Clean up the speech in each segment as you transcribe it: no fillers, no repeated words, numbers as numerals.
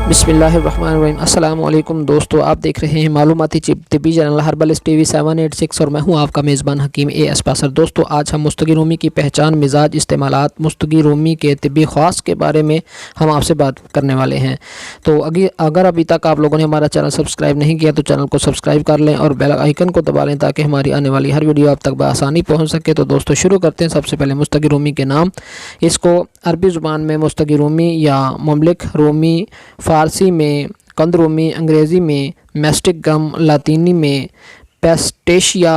बिस्मिल्लाहिर्रहमानिर्रहीम। अस्सलाम वालेकुम दोस्तों, आप देख रहे हैं मालूमाती तिब्बी चैनल हर्बलिस्ट टीवी 786 और मैं हूं आपका मेज़बान हकीम ए पासर। दोस्तों, आज हम मुस्तगी रोमी की पहचान, मिजाज, इस्तेमालात, मुस्तगी रोमी के तिब्बी ख़ास के बारे में हम आपसे बात करने वाले हैं। तो अगर अभी तक आप लोगों ने हमारा चैनल सब्सक्राइब नहीं किया तो चैनल को सब्सक्राइब कर लें और बेल आइकन को दबा लें ताकि हमारी आने वाली हर वीडियो आप तक बआसानी पहुँच सके। तो दोस्तों, शुरू करते हैं। सबसे पहले मुस्तगी रोमी के नाम। इसको अरबी ज़ुबान में मुस्तगी रोमी या ममलिक रोमी, फ़ारसी में कंद रोमी, अंग्रेज़ी में मैस्टिक गम, लातीनी में पेस्टेशिया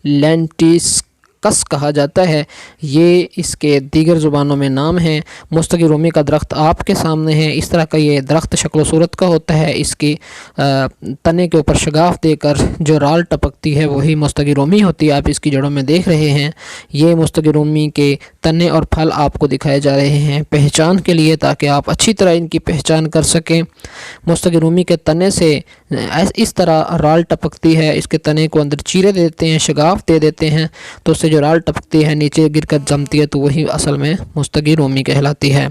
लेंटिस्कस कहा जाता है। ये इसके दीगर ज़ुबानों में नाम हैं। मुस्तगी रोमी का दरख्त आपके सामने है। इस तरह का ये दरख्त शक्ल सूरत का होता है। इसकी तने के ऊपर शगाफ देकर जो राल टपकती है वही मुस्तगी रोमी होती है। आप इसकी जड़ों में देख रहे हैं। ये मुस्तगी रोमी के तने और फल आपको दिखाए जा रहे हैं पहचान के लिए, ताकि आप अच्छी तरह इनकी पहचान कर सकें। मुस्तगी रोमी के तने से इस तरह राल टपकती है। इसके तने को अंदर चीरे देते हैं, शगाफ दे देते हैं, तो उससे जो राल टपकती है नीचे गिरकर जमती है, तो वही असल में मुस्तगी रोमी कहलाती है।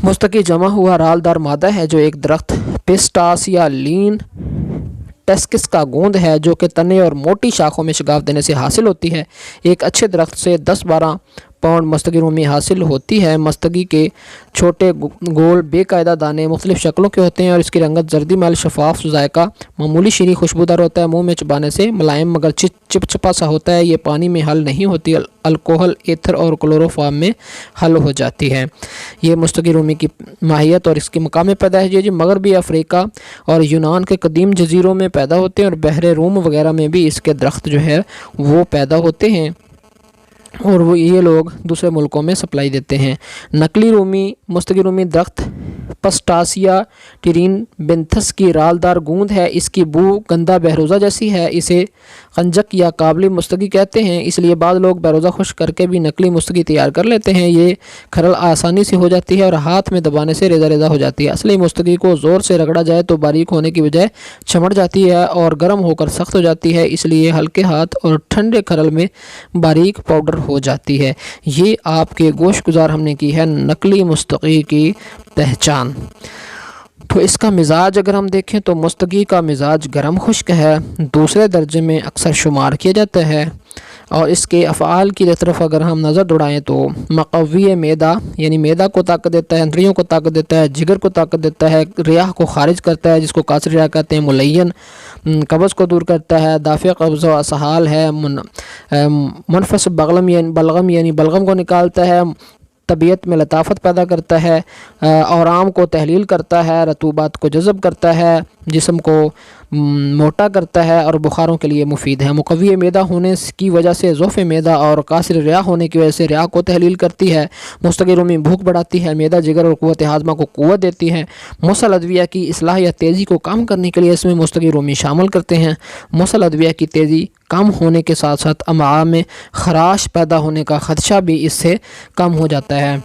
मुस्तगी जमा हुआ रालदार मादा है जो एक दरख्त पिस्टास या लीन टेस्किस का गोंद है, जो कि तने और मोटी शाखों में शगाफ देने से हासिल होती है। एक अच्छे दरख्त से 10-12 पाउंड मुस्तगी रोमी हासिल होती है। मुस्तगी के छोटे गोल बेकायदा दाने मुख्तलिफ शक्लों के होते हैं और इसकी रंगत जर्दी मैल शफाफ जायका मामूली शीरी खुशबूदार होता है। मुंह में चबाने से मुलायम मगर चिपचिपा सा होता है। ये पानी में हल नहीं होती, अल्कोहल, एथर और क्लोरोफॉर्म में हल हो जाती है। ये मुस्तगी रोमी की माहियत और इसके मकाम पैदाइश जी मगरबी अफ्रीका और यूनान के कदीम जजीरों में पैदा होते हैं और बहरे रूम वगैरह में भी इसके दरख्त जो है वो पैदा होते हैं और वो ये लोग दूसरे मुल्कों में सप्लाई देते हैं। नकली रोमी मुस्तगी रोमी दरख्त पस्टासिया टीरिनबिन्थस की रालदार गूंद है। इसकी बू गंदा बहरोज़ा जैसी है। इसे खंजक या काबली मुस्तगी कहते हैं, इसलिए बाद लोग बहरोज़ा खुश्क करके भी नकली मुस्तगी तैयार कर लेते हैं। ये खरल आसानी से हो जाती है और हाथ में दबाने से रेजा रेजा हो जाती है। असली मुस्तगी को ज़ोर से रगड़ा जाए तो बारीक होने की बजाय चमड़ जाती है और गर्म होकर सख्त हो जाती है, इसलिए हल्के हाथ और ठंडे खरल में बारीक पाउडर हो जाती है। ये आपके गोश्त गुजार हमने की है नकली मुस्तगी की पहचान। तो इसका मिजाज अगर हम देखें तो मुस्तगी का मिजाज गर्म खुश्क है, दूसरे दर्जे में अक्सर शुमार किया जाता है। और इसके अफ़आल की तरफ अगर हम नज़र दौड़ाएँ तो मक़वी मैदा यानी मैदा को ताकत देता है, अंतड़ियों को ताकत देता है, जिगर को ताकत देता है, रियाह को खारिज करता है जिसको कासर रियाह कहते हैं, मुलय्यन कब्ज़ को दूर करता है, दाफ़े कब्ज़ व असहाल है, मुनफस बलगम यानी बलगम को निकालता है, तबीयत में लताफ़त पैदा करता है, आराम को तहलील करता है, रतूबात को जज़ब करता है, जिस्म को मोटा करता है और बुखारों के लिए मुफीद है। मुक़व्वी मैदा होने की वजह से ज़ोफ़े मैदा और कासिर रिया होने की वजह से रिया को तहलील करती है। मुस्तगी रोमी भूख बढ़ाती है। मैदा जिगर और क़ुव्वत हाज़मा को क़ुव्वत देती है। मुसल अदविया की इस्लाह या तेज़ी को कम करने के लिए इसमें मुस्तगी रोमी शामिल करते हैं। मुसल अदविया की तेज़ी कम होने के साथ साथ अमआ में खराश पैदा होने का ख़दशा भी इससे कम हो जाता है।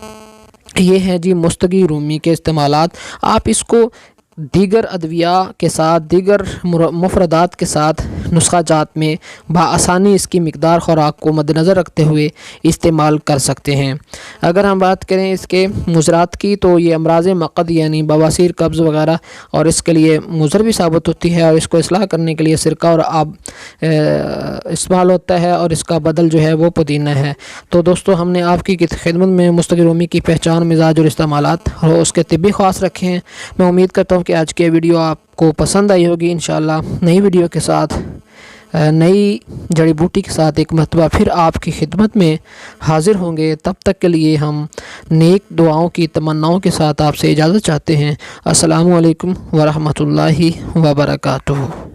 ये है जी मुस्तगी रोमी के इस्तेमालात। आप इसको दीगर अदविया के साथ, दीगर मुफरदात के साथ नुस्खा जात में बआसानी इसकी मिकदार ख़ुराक को मद्देनज़र रखते हुए इस्तेमाल कर सकते हैं। अगर हम बात करें इसके मुज़रात की तो ये अमराज़ मक़द यानी बवासीर, कब्ज़ वगैरह और इसके लिए मुज़र भी साबित होती है और इसको इस्लाह करने के लिए सिरका और आब इस्तेमाल होता है और इसका बदल जो है वो पुदीना है। तो दोस्तों, हमने आपकी खिदमत में मुस्तगी रोमी की पहचान, मिजाज और इस्तेमालात और उसके तिब्बी ख़ास रखे हैं। मैं उम्मीद करता हूँ कि आज की वीडियो आपको पसंद आई होगी। इंशाअल्लाह नई वीडियो के साथ, नई जड़ी बूटी के साथ एक मरतबा फिर आपकी खिदमत में हाज़िर होंगे। तब तक के लिए हम नेक दुआओं की तमन्नाओं के साथ आपसे इजाज़त चाहते हैं। अस्सलामु अलैकुम व रहमतुल्लाहि व बरकातुहू।